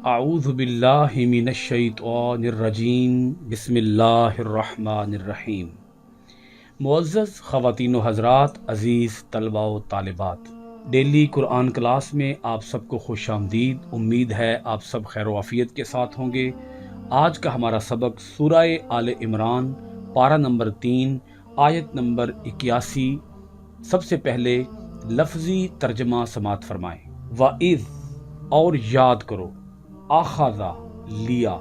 اعوذ باللہ من الشیطان الرجیم بسم اللہ الرحمن الرحیم۔ معزز خواتین و حضرات، عزیز طلباء و طالبات، ڈیلی قرآن کلاس میں آپ سب کو خوش آمدید۔ امید ہے آپ سب خیر و عافیت کے ساتھ ہوں گے۔ آج کا ہمارا سبق سورہ آل عمران، پارہ نمبر 3، آیت نمبر 81۔ سب سے پہلے لفظی ترجمہ سماعت فرمائیں۔ وَإِذْ، اور یاد کرو، اخذا، لیا،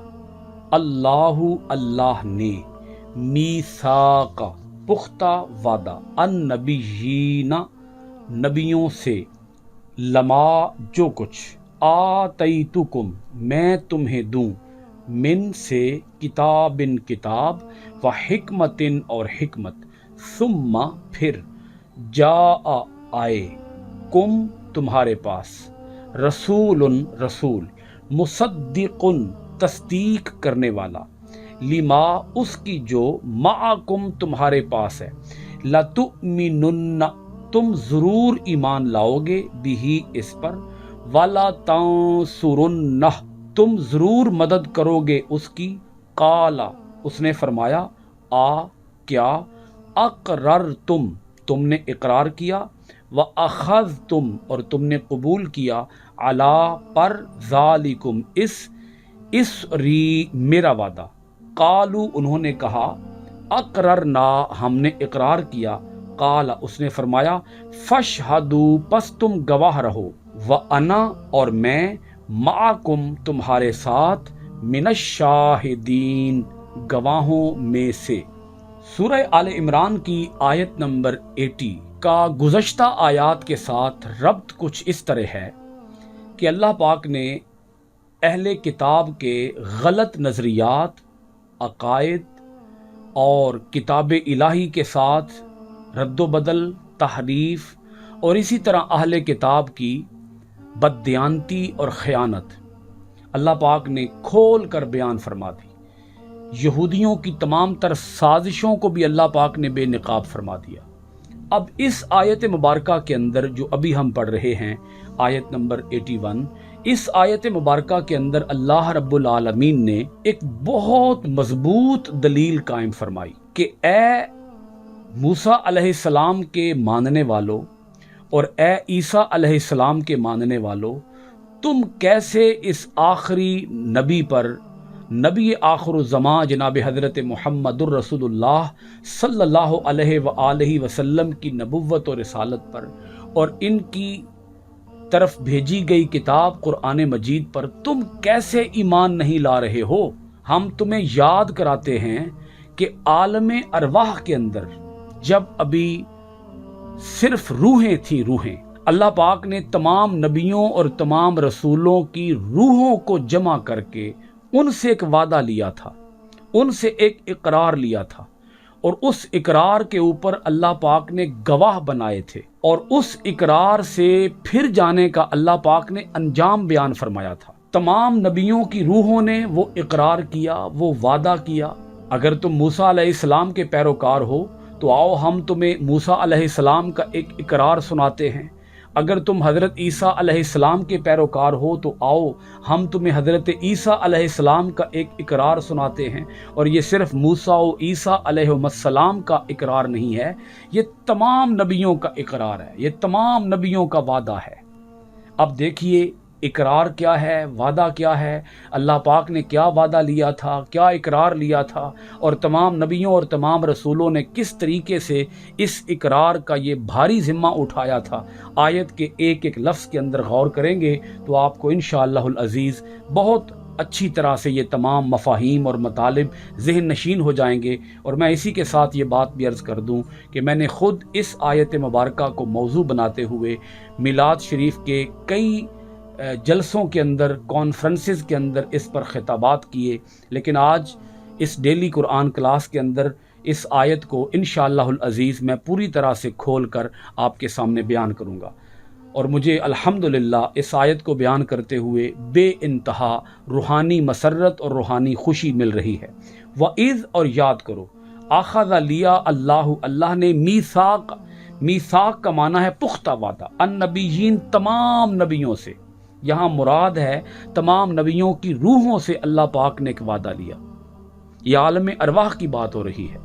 اللہ نے، میثاق، پختہ وعدہ، النبیین، نبیوں سے، لما، جو کچھ، آتیتکم، میں تمہیں دوں، من سے، کتاب، کتاب، و حکمت، اور حکمت، ثم، پھر، جاء، آئے، کم، تمہارے پاس، رسول، رسول، مصدق، تصدیق کرنے والا، لما، اس کی جو، معکم، تمہارے پاس ہے، لتؤمنن، تم ضرور ایمان لاؤ گے، بھی، اس پر، ولا تنصرنہ، تم ضرور مدد کرو گے اس کی، قالا، اس نے فرمایا، کیا، اقررتم، تم نے اقرار کیا، وَأَخَذْتُمْ، اور تم نے قبول کیا، عَلَىٰ، پر، ذَالِكُمْ، اس ری، میرا وعدہ، قالوا، انہوں نے کہا، اقررنا، ہم نے اقرار کیا، قال، اس نے فرمایا، فاشہدوا، پس تم گواہ رہو، وَأَنَا، اور میں، مَعَكُمْ، تمہارے ساتھ، مِنَ الشَّاہِدِينَ، گواہوں میں سے۔ سورہ آل عمران کی آیت نمبر 80 کا گزشتہ آیات کے ساتھ ربط کچھ اس طرح ہے کہ اللہ پاک نے اہل کتاب کے غلط نظریات، عقائد اور کتاب الہی کے ساتھ رد و بدل، تحریف، اور اسی طرح اہل کتاب کی بددیانتی اور خیانت اللہ پاک نے کھول کر بیان فرما دی۔ یہودیوں کی تمام تر سازشوں کو بھی اللہ پاک نے بے نقاب فرما دیا۔ اب اس آیت مبارکہ کے اندر جو ابھی ہم پڑھ رہے ہیں، آیت نمبر 81، اس آیت مبارکہ کے اندر اللہ رب العالمین نے ایک بہت مضبوط دلیل قائم فرمائی کہ اے موسیٰ علیہ السلام کے ماننے والوں اور اے عیسیٰ علیہ السلام کے ماننے والوں، تم کیسے اس آخری نبی پر، نبی آخر الزمان جناب حضرت محمد الرسول اللہ صلی اللہ علیہ وآلہ وسلم کی نبوت اور رسالت پر اور ان کی طرف بھیجی گئی کتاب قرآن مجید پر تم کیسے ایمان نہیں لا رہے ہو؟ ہم تمہیں یاد کراتے ہیں کہ عالم ارواح کے اندر جب ابھی صرف روحیں تھیں، روحیں، اللہ پاک نے تمام نبیوں اور تمام رسولوں کی روحوں کو جمع کر کے ان سے ایک وعدہ لیا تھا، ان سے ایک اقرار لیا تھا، اور اس اقرار کے اوپر اللہ پاک نے گواہ بنائے تھے، اور اس اقرار سے پھر جانے کا اللہ پاک نے انجام بیان فرمایا تھا۔ تمام نبیوں کی روحوں نے وہ اقرار کیا، وہ وعدہ کیا، اگر تم موسیٰ علیہ السلام کے پیروکار ہو تو آؤ ہم تمہیں موسیٰ علیہ السلام کا ایک اقرار سناتے ہیں، اگر تم حضرت عیسیٰ علیہ السلام کے پیروکار ہو تو آؤ ہم تمہیں حضرت عیسیٰ علیہ السلام کا ایک اقرار سناتے ہیں۔ اور یہ صرف موسیٰ و عیسیٰ علیہ السلام کا اقرار نہیں ہے، یہ تمام نبیوں کا اقرار ہے، یہ تمام نبیوں کا وعدہ ہے۔ اب دیکھیے اقرار کیا ہے، وعدہ کیا ہے، اللہ پاک نے کیا وعدہ لیا تھا، کیا اقرار لیا تھا، اور تمام نبیوں اور تمام رسولوں نے کس طریقے سے اس اقرار کا یہ بھاری ذمہ اٹھایا تھا۔ آیت کے ایک ایک لفظ کے اندر غور کریں گے تو آپ کو انشاءاللہ العزیز بہت اچھی طرح سے یہ تمام مفاہیم اور مطالب ذہن نشین ہو جائیں گے۔ اور میں اسی کے ساتھ یہ بات بھی عرض کر دوں کہ میں نے خود اس آیت مبارکہ کو موضوع بناتے ہوئے میلاد شریف کے کئی جلسوں کے اندر، کانفرنسز کے اندر اس پر خطابات کیے، لیکن آج اس ڈیلی قرآن کلاس کے اندر اس آیت کو انشاءاللہ العزیز میں پوری طرح سے کھول کر آپ کے سامنے بیان کروں گا، اور مجھے الحمدللہ اس آیت کو بیان کرتے ہوئے بے انتہا روحانی مسرت اور روحانی خوشی مل رہی ہے۔ وَإِذْ، اور یاد کرو، اخذ، لیا، اللہ نے، میثاق کا معنی ہے پختہ وعدہ، النبیین، تمام نبیوں سے، یہاں مراد ہے تمام نبیوں کی روحوں سے اللہ پاک نے ایک وعدہ لیا. یہ عالم ارواح کی بات ہو رہی ہے.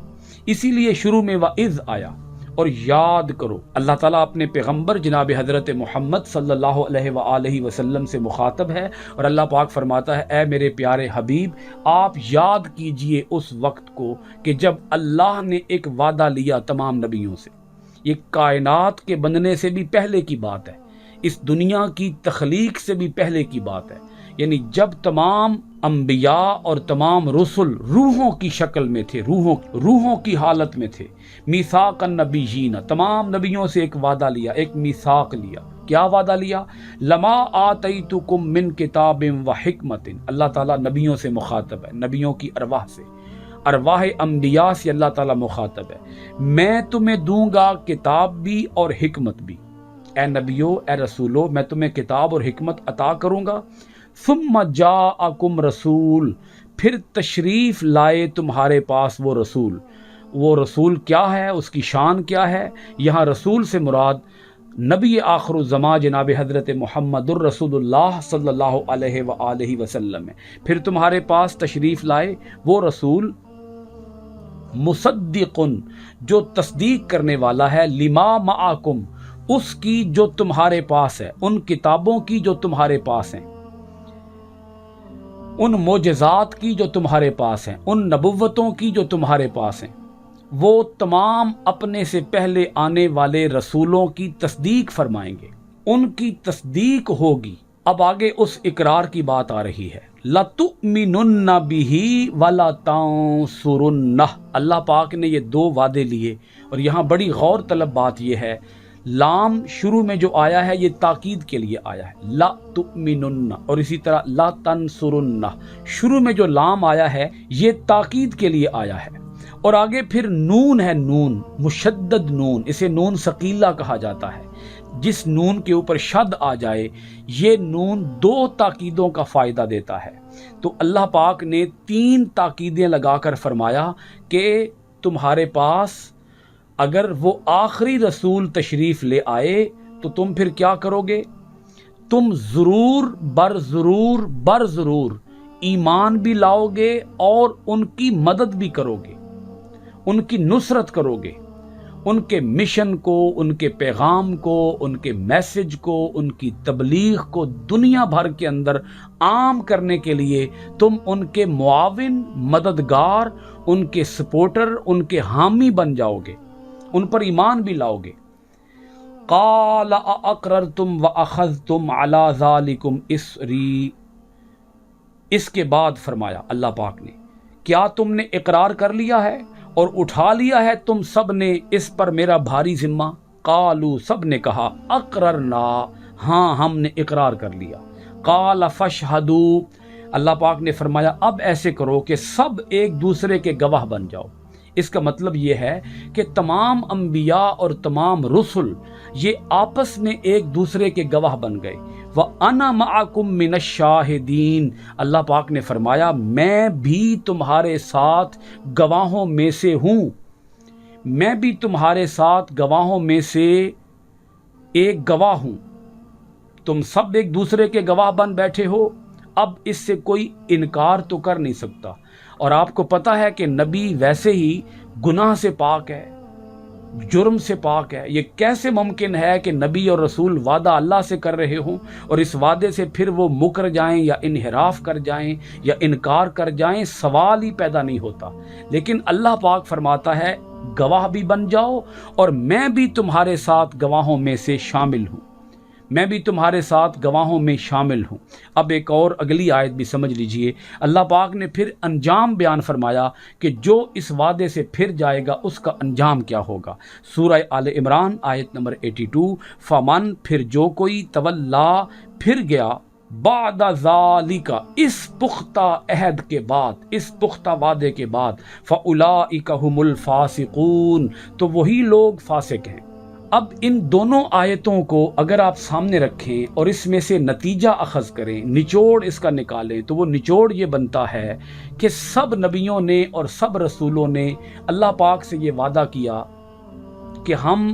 اسی لیے شروع میں وَإِذْ آیا. اور یاد کرو، اللہ تعالیٰ اپنے پیغمبر جناب حضرت محمد صلی اللہ علیہ وآلہ وسلم سے مخاطب ہے، اور اللہ پاک فرماتا ہے اے میرے پیارے حبیب، آپ یاد کیجئے اس وقت کو کہ جب اللہ نے ایک وعدہ لیا تمام نبیوں سے. یہ کائنات کے بننے سے بھی پہلے کی بات ہے، اس دنیا کی تخلیق سے بھی پہلے کی بات ہے. یعنی جب تمام انبیاء اور تمام رسل روحوں کی شکل میں تھے، روحوں کی حالت میں تھے. میثاق النبیین، تمام نبیوں سے ایک وعدہ لیا، ایک میثاق لیا. کیا وعدہ لیا؟ لما آتیتکم من کتاب و حکمت. اللہ تعالیٰ نبیوں سے مخاطب ہے، نبیوں کی ارواح سے، ارواح انبیاء سے اللہ تعالیٰ مخاطب ہے. میں تمہیں دوں گا کتاب بھی اور حکمت بھی. اے نبیو، اے رسولو، میں تمہیں کتاب اور حکمت عطا کروں گا. ثم جاءکم رسول، پھر تشریف لائے تمہارے پاس وہ رسول. وہ رسول کیا ہے، اس کی شان کیا ہے؟ یہاں رسول سے مراد نبی آخر الزمان جناب حضرت محمد الرسول اللہ صلی اللہ علیہ وآلہ وسلم ہے. پھر تمہارے پاس تشریف لائے وہ رسول مصدق، جو تصدیق کرنے والا ہے، لما معکم، اس کی جو تمہارے پاس ہے، ان کتابوں کی جو تمہارے پاس ہیں، ان معجزات کی جو تمہارے پاس ہیں، ان نبوتوں کی جو تمہارے پاس ہیں. وہ تمام اپنے سے پہلے آنے والے رسولوں کی تصدیق فرمائیں گے، ان کی تصدیق ہوگی. اب آگے اس اقرار کی بات آ رہی ہے. لَتُؤْمِنُنَّ بِهِ وَلَتَنْصُرُنَّهُ. اللہ پاک نے یہ دو وعدے لیے، اور یہاں بڑی غور طلب بات یہ ہے، لام شروع میں جو آیا ہے یہ تاکید کے لیے آیا ہے، لا تؤمنن، اور اسی طرح لا تنصرن، شروع میں جو لام آیا ہے یہ تاکید کے لیے آیا ہے. اور آگے پھر نون ہے، نون مشدد نون، اسے نون ثقیلہ کہا جاتا ہے. جس نون کے اوپر شد آ جائے یہ نون دو تاکیدوں کا فائدہ دیتا ہے. تو اللہ پاک نے تین تاکیدیں لگا کر فرمایا کہ تمہارے پاس اگر وہ آخری رسول تشریف لے آئے تو تم پھر کیا کرو گے؟ تم ضرور بر ضرور ایمان بھی لاؤ گے اور ان کی مدد بھی کرو گے، ان کی نصرت کرو گے. ان کے مشن کو، ان کے پیغام کو، ان کے میسج کو، ان کی تبلیغ کو دنیا بھر کے اندر عام کرنے کے لیے تم ان کے معاون، مددگار، ان کے سپورٹر، ان کے حامی بن جاؤ گے، ان پر ایمان بھی لاؤ گے. قال اقررتم واخذتم على ذلكم اسری. اس کے بعد فرمایا اللہ پاک نے، کیا تم نے اقرار کر لیا ہے اور اٹھا لیا ہے تم سب نے اس پر میرا بھاری ذمہ؟ قالوا، سب نے کہا، اقررنا، ہاں ہم نے اقرار کر لیا. قال فاشهدوا، اللہ پاک نے فرمایا اب ایسے کرو کہ سب ایک دوسرے کے گواہ بن جاؤ. اس کا مطلب یہ ہے کہ تمام انبیاء اور تمام رسل یہ آپس میں ایک دوسرے کے گواہ بن گئے. وَأَنَا مَعَكُم مِّنَ الشَّاهِدِينَ، اللہ پاک نے فرمایا میں بھی تمہارے ساتھ گواہوں میں سے ہوں، میں بھی تمہارے ساتھ گواہوں میں سے ایک گواہ ہوں. تم سب ایک دوسرے کے گواہ بن بیٹھے ہو، اب اس سے کوئی انکار تو کر نہیں سکتا. اور آپ کو پتہ ہے کہ نبی ویسے ہی گناہ سے پاک ہے، جرم سے پاک ہے. یہ کیسے ممکن ہے کہ نبی اور رسول وعدہ اللہ سے کر رہے ہوں اور اس وعدے سے پھر وہ مکر جائیں یا انحراف کر جائیں یا انکار کر جائیں؟ سوال ہی پیدا نہیں ہوتا. لیکن اللہ پاک فرماتا ہے گواہ بھی بن جاؤ اور میں بھی تمہارے ساتھ گواہوں میں سے شامل ہوں، میں بھی تمہارے ساتھ گواہوں میں شامل ہوں. اب ایک اور اگلی آیت بھی سمجھ لیجئے. اللہ پاک نے پھر انجام بیان فرمایا کہ جو اس وعدے سے پھر جائے گا اس کا انجام کیا ہوگا. سورہ آل عمران آیت نمبر 82، فمن، پھر جو کوئی، تولا، پھر گیا، بعد ذالک، اس پختہ عہد کے بعد، اس پختہ وعدے کے بعد، فاولئک هم الفاسقون، تو وہی لوگ فاسق ہیں. اب ان دونوں آیتوں کو اگر آپ سامنے رکھیں اور اس میں سے نتیجہ اخذ کریں، نچوڑ اس کا نکالیں، تو وہ نچوڑ یہ بنتا ہے کہ سب نبیوں نے اور سب رسولوں نے اللہ پاک سے یہ وعدہ کیا کہ ہم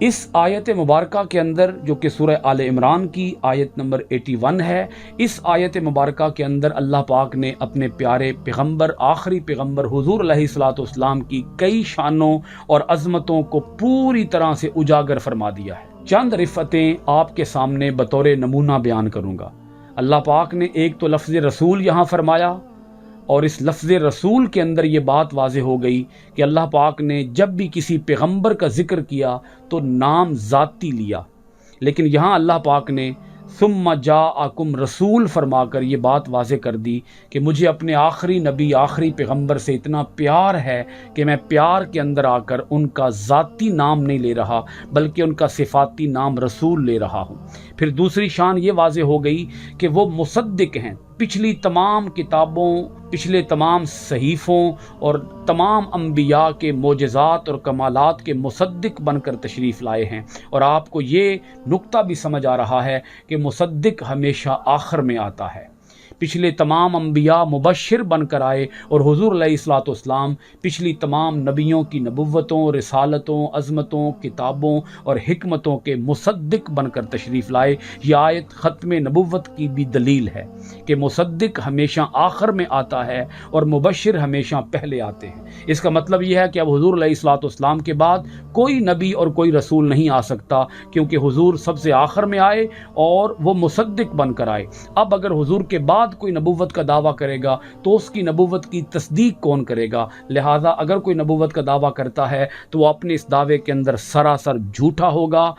اس آیت مبارکہ کے اندر جو کہ سورہ آل عمران کی آیت نمبر 81 ہے، اس آیت مبارکہ کے اندر اللہ پاک نے اپنے پیارے پیغمبر، آخری پیغمبر حضور علیہ الصلوۃ والسلام کی کئی شانوں اور عظمتوں کو پوری طرح سے اجاگر فرما دیا ہے۔ چند رفتیں آپ کے سامنے بطور نمونہ بیان کروں گا۔ اللہ پاک نے ایک تو لفظ رسول یہاں فرمایا، اور اس لفظ رسول کے اندر یہ بات واضح ہو گئی کہ اللہ پاک نے جب بھی کسی پیغمبر کا ذکر کیا تو نام ذاتی لیا، لیکن یہاں اللہ پاک نے ثم جاءکم رسول فرما کر یہ بات واضح کر دی کہ مجھے اپنے آخری نبی، آخری پیغمبر سے اتنا پیار ہے کہ میں پیار کے اندر آ کر ان کا ذاتی نام نہیں لے رہا بلکہ ان کا صفاتی نام رسول لے رہا ہوں۔ پھر دوسری شان یہ واضح ہو گئی کہ وہ مصدق ہیں، پچھلی تمام کتابوں، پچھلے تمام صحیفوں اور تمام انبیاء کے معجزات اور کمالات کے مصدق بن کر تشریف لائے ہیں۔ اور آپ کو یہ نقطہ بھی سمجھ آ رہا ہے کہ مصدق ہمیشہ آخر میں آتا ہے۔ پچھلے تمام انبیاء مبشر بن کر آئے اور حضور علیہ الصلوۃ والسلام پچھلی تمام نبیوں کی نبوتوں، رسالتوں، عظمتوں، کتابوں اور حکمتوں کے مصدق بن کر تشریف لائے۔ یہ آیت ختم نبوت کی بھی دلیل ہے کہ مصدق ہمیشہ آخر میں آتا ہے اور مبشر ہمیشہ پہلے آتے ہیں۔ اس کا مطلب یہ ہے کہ اب حضور علیہ الصلوۃ والسلام کے بعد کوئی نبی اور کوئی رسول نہیں آ سکتا، کیونکہ حضور سب سے آخر میں آئے اور وہ مصدق بن کر آئے۔ اب اگر حضور کے بعد کوئی نبوت کا دعویٰ کرے گا تو اس کی نبوت کی تصدیق کون کرے گا؟ لہٰذا اگر کوئی نبوت کا دعویٰ کرتا ہے تو وہ اپنے اس دعوے کے اندر سراسر جھوٹا ہوگا،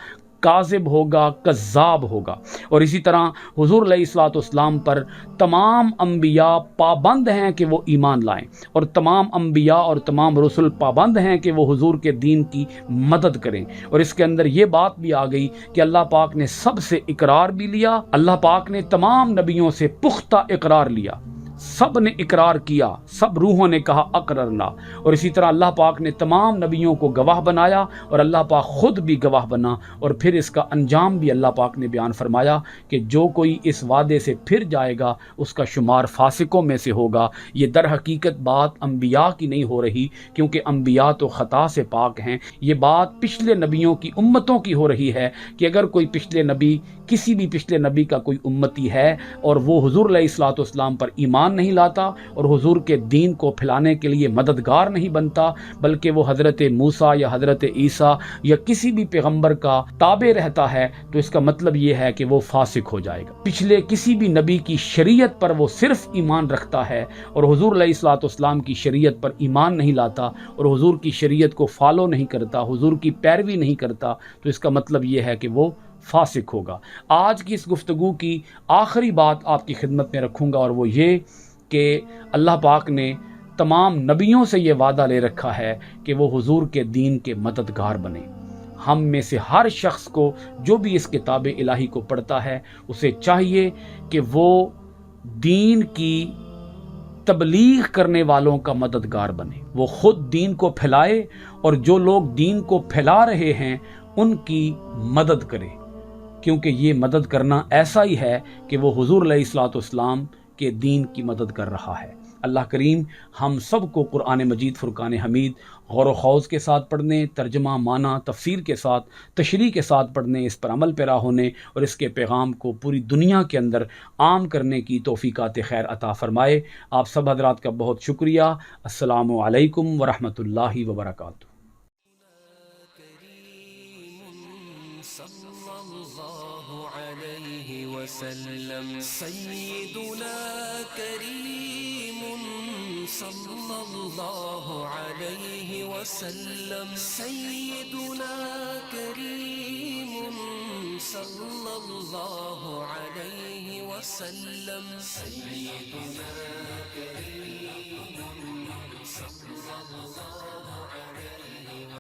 کاذب ہوگا، کذاب ہوگا۔ اور اسی طرح حضور علیہ الصلوۃ والسلام پر تمام انبیاء پابند ہیں کہ وہ ایمان لائیں، اور تمام انبیاء اور تمام رسل پابند ہیں کہ وہ حضور کے دین کی مدد کریں۔ اور اس کے اندر یہ بات بھی آ گئی کہ اللہ پاک نے سب سے اقرار بھی لیا، اللہ پاک نے تمام نبیوں سے پختہ اقرار لیا، سب نے اقرار کیا، سب روحوں نے کہا اقررنا۔ اور اسی طرح اللہ پاک نے تمام نبیوں کو گواہ بنایا اور اللہ پاک خود بھی گواہ بنا، اور پھر اس کا انجام بھی اللہ پاک نے بیان فرمایا کہ جو کوئی اس وعدے سے پھر جائے گا اس کا شمار فاسقوں میں سے ہوگا۔ یہ در حقیقت بات انبیاء کی نہیں ہو رہی، کیونکہ انبیاء تو خطا سے پاک ہیں۔ یہ بات پچھلے نبیوں کی امتوں کی ہو رہی ہے کہ اگر کوئی پچھلے نبی، کسی بھی پچھلے نبی کا کوئی امتی ہے اور وہ حضور علیہ الصلوۃ والسلام پر ایمان نہیں لاتا اور حضور کے دین کو پھیلانے کے لیے مددگار نہیں بنتا، بلکہ وہ حضرت موسیٰ یا حضرت عیسیٰ یا کسی بھی پیغمبر کا تابع رہتا ہے، تو اس کا مطلب یہ ہے کہ وہ فاسق ہو جائے گا۔ پچھلے کسی بھی نبی کی شریعت پر وہ صرف ایمان رکھتا ہے اور حضور علیہ الصلوۃ والسلام کی شریعت پر ایمان نہیں لاتا اور حضور کی شریعت کو فالو نہیں کرتا، حضور کی پیروی نہیں کرتا، تو اس کا مطلب یہ ہے کہ وہ فاسق ہوگا۔ آج کی اس گفتگو کی آخری بات آپ کی خدمت میں رکھوں گا، اور وہ یہ کہ اللہ پاک نے تمام نبیوں سے یہ وعدہ لے رکھا ہے کہ وہ حضور کے دین کے مددگار بنے۔ ہم میں سے ہر شخص کو جو بھی اس کتاب الہی کو پڑھتا ہے اسے چاہیے کہ وہ دین کی تبلیغ کرنے والوں کا مددگار بنے، وہ خود دین کو پھیلائے اور جو لوگ دین کو پھیلا رہے ہیں ان کی مدد کرے، کیونکہ یہ مدد کرنا ایسا ہی ہے کہ وہ حضور علیہ الصلوۃ والسلام کے دین کی مدد کر رہا ہے۔ اللہ کریم ہم سب کو قرآن مجید فرقان حمید غور و خوض کے ساتھ پڑھنے، ترجمہ، معنی، تفسیر کے ساتھ، تشریح کے ساتھ پڑھنے، اس پر عمل پیرا ہونے اور اس کے پیغام کو پوری دنیا کے اندر عام کرنے کی توفیقات خیر عطا فرمائے۔ آپ سب حضرات کا بہت شکریہ۔ السلام علیکم ورحمۃ اللہ وبرکاتہ۔ سيدنا كريم صلى الله عليه وسلم، سيدنا كريم صلى الله عليه وسلم، سيدنا كريم